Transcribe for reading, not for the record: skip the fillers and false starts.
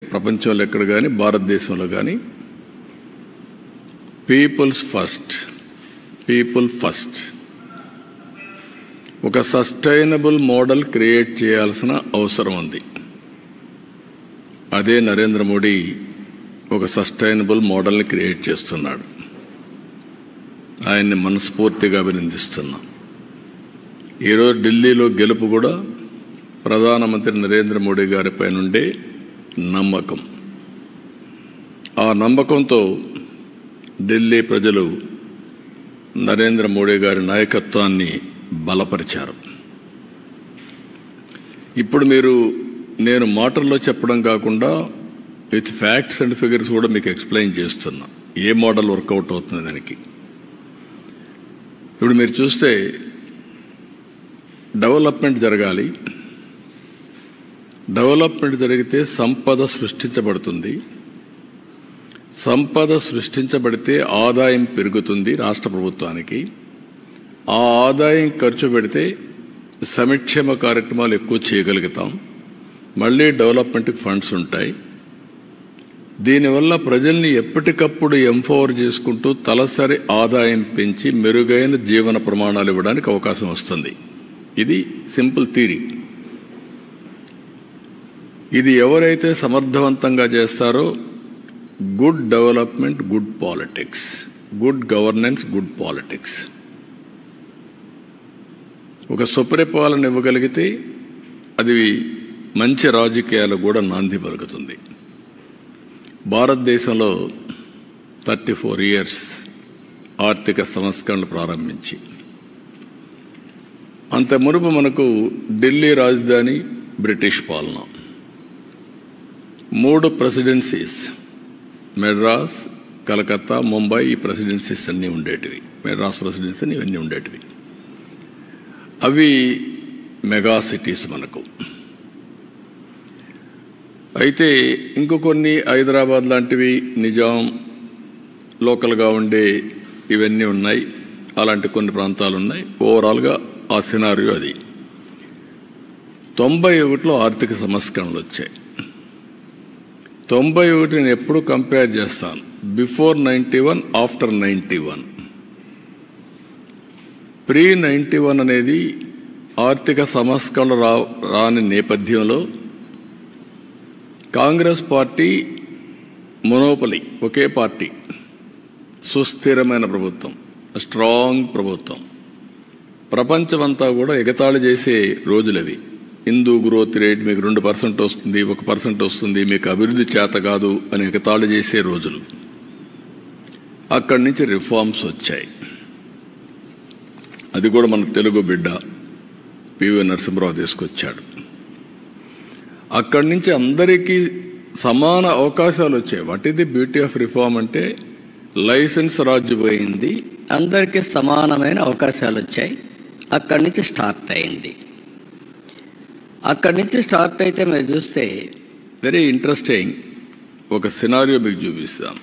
ప్రపంచంలో ఎక్కడ కానీ భారతదేశంలో కానీ పీపుల్ ఫస్ట్ ఒక సస్టైనబుల్ మోడల్ క్రియేట్ చేయాల్సిన అవసరం ఉంది. అదే నరేంద్ర మోడీ ఒక సస్టైనబుల్ మోడల్ని క్రియేట్ చేస్తున్నాడు. ఆయన్ని మనస్ఫూర్తిగా అభినందిస్తున్నాం. ఈరోజు ఢిల్లీలో గెలుపు కూడా ప్రధానమంత్రి నరేంద్ర మోడీ గారిపై నుండే నమ్మకం. ఆ నమ్మకంతో ఢిల్లీ ప్రజలు నరేంద్ర మోడీ గారి నాయకత్వాన్ని బలపరిచారు. ఇప్పుడు నేను మాటల్లో చెప్పడం కాకుండా విత్ ఫ్యాక్ట్స్ అండ్ ఫిగర్స్ కూడా మీకు ఎక్స్ప్లెయిన్ చేస్తున్నా ఏ మోడల్ వర్కౌట్ అవుతుంది దానికి. ఇప్పుడు మీరు చూస్తే డెవలప్మెంట్ జరగాలి. డెవలప్మెంట్ జరిగితే సంపద సృష్టించబడుతుంది. సంపద సృష్టించబడితే ఆదాయం పెరుగుతుంది రాష్ట్ర ప్రభుత్వానికి. ఆ ఆదాయం ఖర్చు పెడితే సంక్షేమ కార్యక్రమాలు ఎక్కువ చేయగలుగుతాం. మళ్ళీ డెవలప్మెంట్కి ఫండ్స్ ఉంటాయి. దీనివల్ల ప్రజల్ని ఎప్పటికప్పుడు ఎంపవర్ చేసుకుంటూ తలసరి ఆదాయం పెంచి మెరుగైన జీవన ప్రమాణాలు ఇవ్వడానికి అవకాశం వస్తుంది. ఇది సింపుల్ థియరీ. ఇది ఎవరైతే సమర్థవంతంగా చేస్తారో good development, good politics, good governance, good politics, ఒక సుపరిపాలన ఇవ్వగలిగితే అది మంచి రాజకీయాలు కూడా నాంది పలుకుతుంది. భారతదేశంలో 34 years ఆర్థిక సంస్కరణలు ప్రారంభించి అంత మునుపు మనకు ఢిల్లీ రాజధాని బ్రిటిష్ పాలన, 3 ప్రెసిడెన్సీస్ మెడ్రాస్, కలకత్తా, ముంబై, ఈ ప్రెసిడెన్సీస్ అన్నీ ఉండేటివి. మెడ్రాస్ ప్రెసిడెన్సీ అని ఇవన్నీ ఉండేటివి. అవి మెగా సిటీస్ మనకు. అయితే ఇంకో కొన్ని హైదరాబాద్ లాంటివి, నిజాం లోకల్గా ఉండే ఇవన్నీ ఉన్నాయి. అలాంటి కొన్ని ప్రాంతాలు ఉన్నాయి. ఓవరాల్గా ఆ సినారియో అది. 91లో ఆర్థిక సంస్కరణలు వచ్చాయి. 91 నేను ఎప్పుడు కంపేర్ చేస్తాను, బిఫోర్ 91, ఆఫ్టర్ 91. ప్రీ 91 అనేది ఆర్థిక సంస్కరణలు రాని నేపథ్యంలో కాంగ్రెస్ పార్టీ మొనోపలి, ఒకే పార్టీ, సుస్థిరమైన ప్రభుత్వం, స్ట్రాంగ్ ప్రభుత్వం. ప్రపంచమంతా కూడా ఎగతాళి చేసే రోజులవి. హిందూ గ్రోత్ రేట్ మీకు 2% వస్తుంది, 1% వస్తుంది, మీకు అభివృద్ధి చేత కాదు అని ఎగతాళి చేసే రోజులు. అక్కడి నుంచి రిఫార్మ్స్ వచ్చాయి. అది కూడా మన తెలుగు బిడ్డ పివి నరసింహరావు తీసుకొచ్చాడు. అక్కడి నుంచి అందరికీ సమాన అవకాశాలు వచ్చాయి. What is the beauty of reform అంటే లైసెన్స్ రాజు పోయింది, అందరికీ సమానమైన అవకాశాలు వచ్చాయి. అక్కడి నుంచి స్టార్ట్ అయింది. అక్కడి నుంచి స్టార్ట్ అయితే మీరు చూస్తే వెరీ ఇంట్రెస్టింగ్ ఒక సినారియో మీకు చూపిస్తాను.